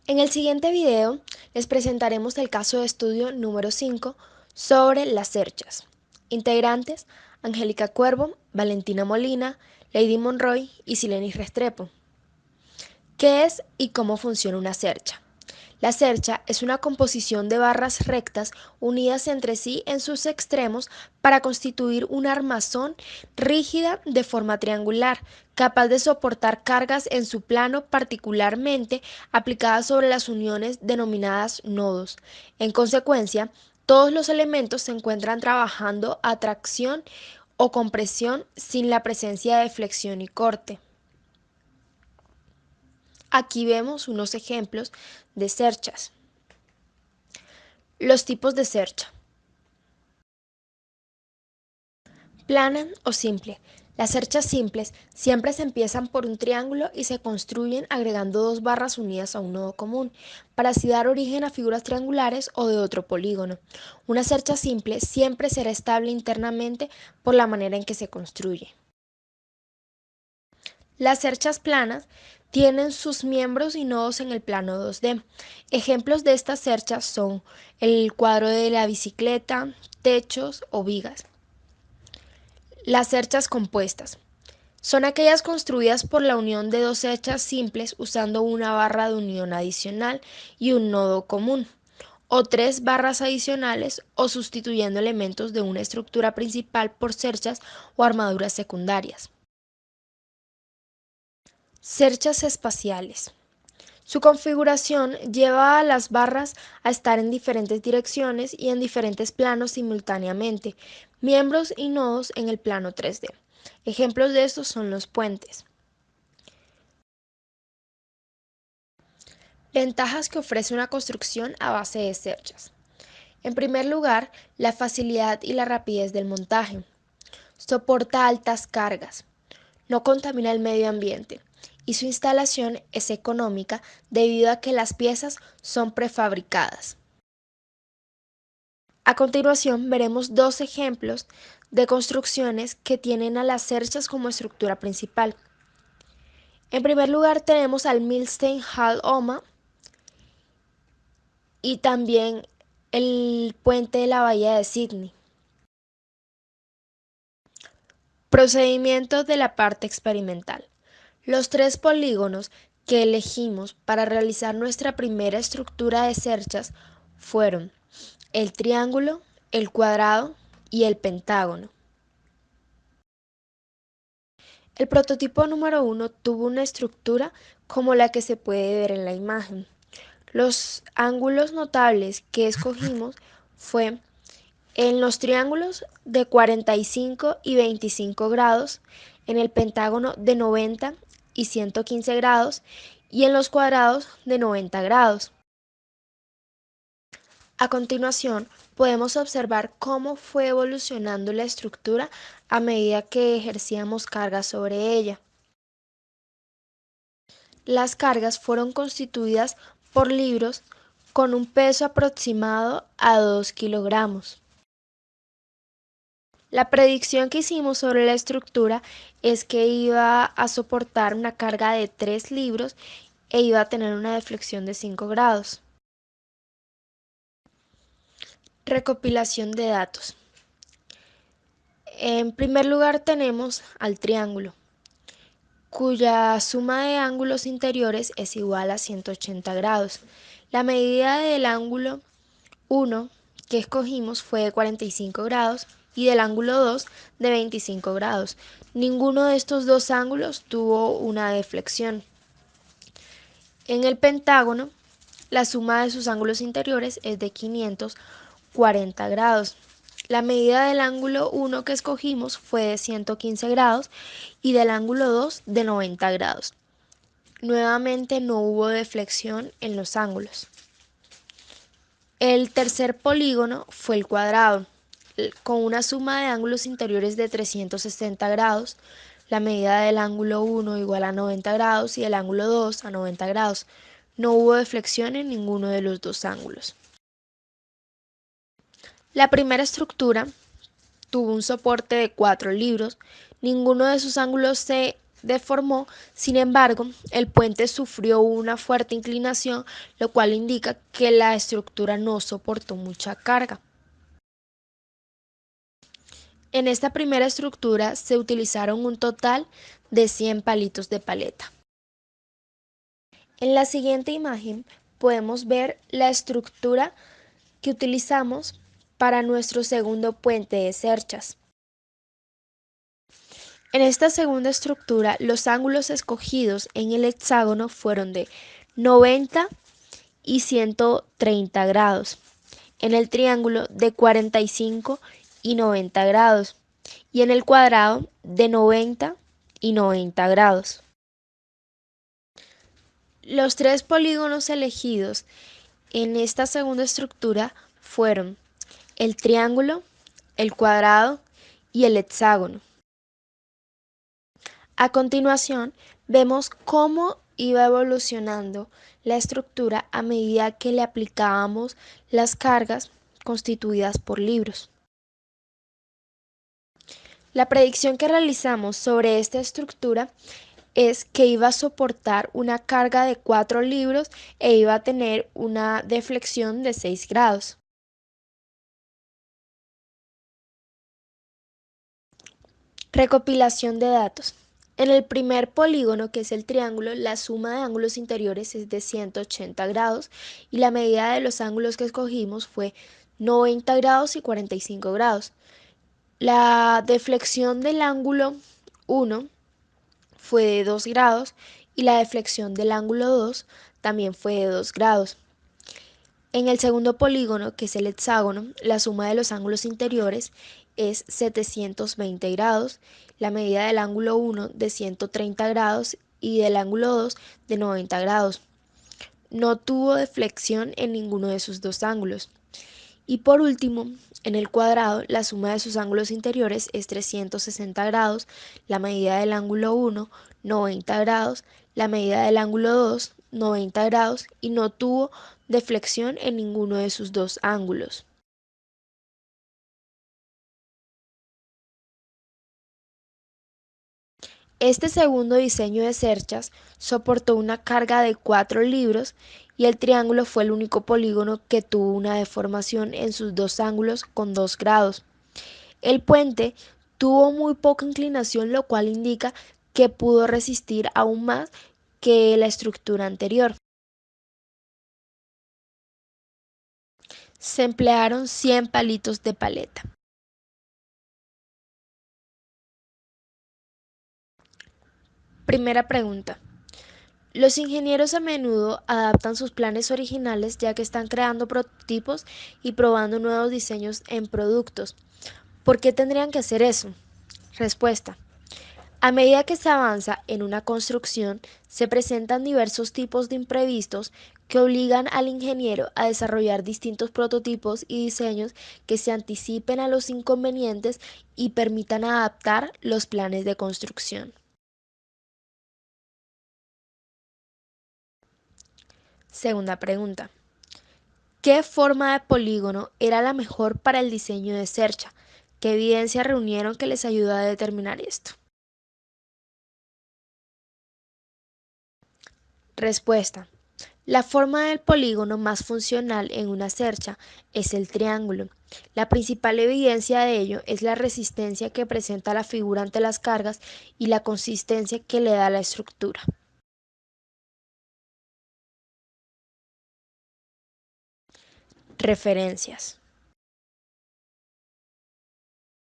En el siguiente video les presentaremos el caso de estudio número 5 sobre las cerchas. Integrantes: Angélica Cuervo, Valentina Molina, Lady Monroy y Silenis Restrepo. ¿Qué es y cómo funciona una cercha? La cercha es una composición de barras rectas unidas entre sí en sus extremos para constituir una armazón rígida de forma triangular, capaz de soportar cargas en su plano, particularmente aplicadas sobre las uniones denominadas nodos. En consecuencia, todos los elementos se encuentran trabajando a tracción o compresión sin la presencia de flexión y corte. Aquí vemos unos ejemplos de cerchas. Los tipos de cercha: plana o simple. Las cerchas simples siempre se empiezan por un triángulo y se construyen agregando dos barras unidas a un nodo común, para así dar origen a figuras triangulares o de otro polígono. Una cercha simple siempre será estable internamente por la manera en que se construye. Las cerchas planas tienen sus miembros y nodos en el plano 2D. Ejemplos de estas cerchas son el cuadro de la bicicleta, techos o vigas. Las cerchas compuestas son aquellas construidas por la unión de dos cerchas simples usando una barra de unión adicional y un nodo común, o tres barras adicionales, o sustituyendo elementos de una estructura principal por cerchas o armaduras secundarias. Cerchas espaciales. Su configuración lleva a las barras a estar en diferentes direcciones y en diferentes planos simultáneamente, miembros y nodos en el plano 3D. Ejemplos de estos son los puentes. Ventajas que ofrece una construcción a base de cerchas. En primer lugar, la facilidad y la rapidez del montaje. Soporta altas cargas. No contamina el medio ambiente. Y su instalación es económica debido a que las piezas son prefabricadas. A continuación veremos dos ejemplos de construcciones que tienen a las cerchas como estructura principal. En primer lugar tenemos al Milstein Hall Oma y también el puente de la bahía de Sydney. Procedimiento de la parte experimental. Los tres polígonos que elegimos para realizar nuestra primera estructura de cerchas fueron el triángulo, el cuadrado y el pentágono. El prototipo número 1 tuvo una estructura como la que se puede ver en la imagen. Los ángulos notables que escogimos fue en los triángulos de 45 y 25 grados, en el pentágono de 90 y 115 grados y en los cuadrados de 90 grados. A continuación, podemos observar cómo fue evolucionando la estructura a medida que ejercíamos cargas sobre ella. Las cargas fueron constituidas por libros con un peso aproximado a 2 kilogramos. La predicción que hicimos sobre la estructura es que iba a soportar una carga de 3 libros e iba a tener una deflexión de 5 grados. Recopilación de datos. En primer lugar tenemos al triángulo, cuya suma de ángulos interiores es igual a 180 grados. La medida del ángulo 1 que escogimos fue de 45 grados y del ángulo 2 de 25 grados. Ninguno de estos dos ángulos tuvo una deflexión. En el pentágono, la suma de sus ángulos interiores es de 540 grados. La medida del ángulo 1 que escogimos fue de 115 grados y del ángulo 2 de 90 grados. Nuevamente no hubo deflexión en los ángulos. El tercer polígono fue el cuadrado, con una suma de ángulos interiores de 360 grados, la medida del ángulo 1 igual a 90 grados y el ángulo 2 a 90 grados. No hubo deflexión en ninguno de los dos ángulos. La primera estructura tuvo un soporte de 4 libros, ninguno de sus ángulos se deformó. Sin embargo, el puente sufrió una fuerte inclinación, lo cual indica que la estructura no soportó mucha carga. En esta primera estructura se utilizaron un total de 100 palitos de paleta. En la siguiente imagen podemos ver la estructura que utilizamos para nuestro segundo puente de cerchas. En esta segunda estructura, los ángulos escogidos en el hexágono fueron de 90 y 130 grados. En el triángulo de 45 y 90 grados. Y en el cuadrado de 90 y 90 grados. Los tres polígonos elegidos en esta segunda estructura fueron el triángulo, el cuadrado y el hexágono. A continuación, vemos cómo iba evolucionando la estructura a medida que le aplicábamos las cargas constituidas por libros. La predicción que realizamos sobre esta estructura es que iba a soportar una carga de 4 libros e iba a tener una deflexión de 6 grados. Recopilación de datos. En el primer polígono, que es el triángulo, la suma de ángulos interiores es de 180 grados y la medida de los ángulos que escogimos fue 90 grados y 45 grados. La deflexión del ángulo 1 fue de 2 grados y la deflexión del ángulo 2 también fue de 2 grados. En el segundo polígono, que es el hexágono, la suma de los ángulos interiores es 720 grados, la medida del ángulo 1 de 130 grados y del ángulo 2 de 90 grados. No tuvo deflexión en ninguno de sus dos ángulos. Y por último, en el cuadrado, la suma de sus ángulos interiores es 360 grados, la medida del ángulo 1, 90 grados, la medida del ángulo 2, 90 grados y no tuvo deflexión en ninguno de sus dos ángulos. Este segundo diseño de cerchas soportó una carga de 4 libros y el triángulo fue el único polígono que tuvo una deformación en sus dos ángulos con 2 grados. El puente tuvo muy poca inclinación, lo cual indica que pudo resistir aún más que la estructura anterior. Se emplearon 100 palitos de paleta. Primera pregunta. Los ingenieros a menudo adaptan sus planes originales ya que están creando prototipos y probando nuevos diseños en productos. ¿Por qué tendrían que hacer eso? Respuesta. A medida que se avanza en una construcción, se presentan diversos tipos de imprevistos que obligan al ingeniero a desarrollar distintos prototipos y diseños que se anticipen a los inconvenientes y permitan adaptar los planes de construcción. Segunda pregunta. ¿Qué forma de polígono era la mejor para el diseño de cercha? ¿Qué evidencia reunieron que les ayuda a determinar esto? Respuesta. La forma del polígono más funcional en una cercha es el triángulo. La principal evidencia de ello es la resistencia que presenta la figura ante las cargas y la consistencia que le da la estructura. Referencias.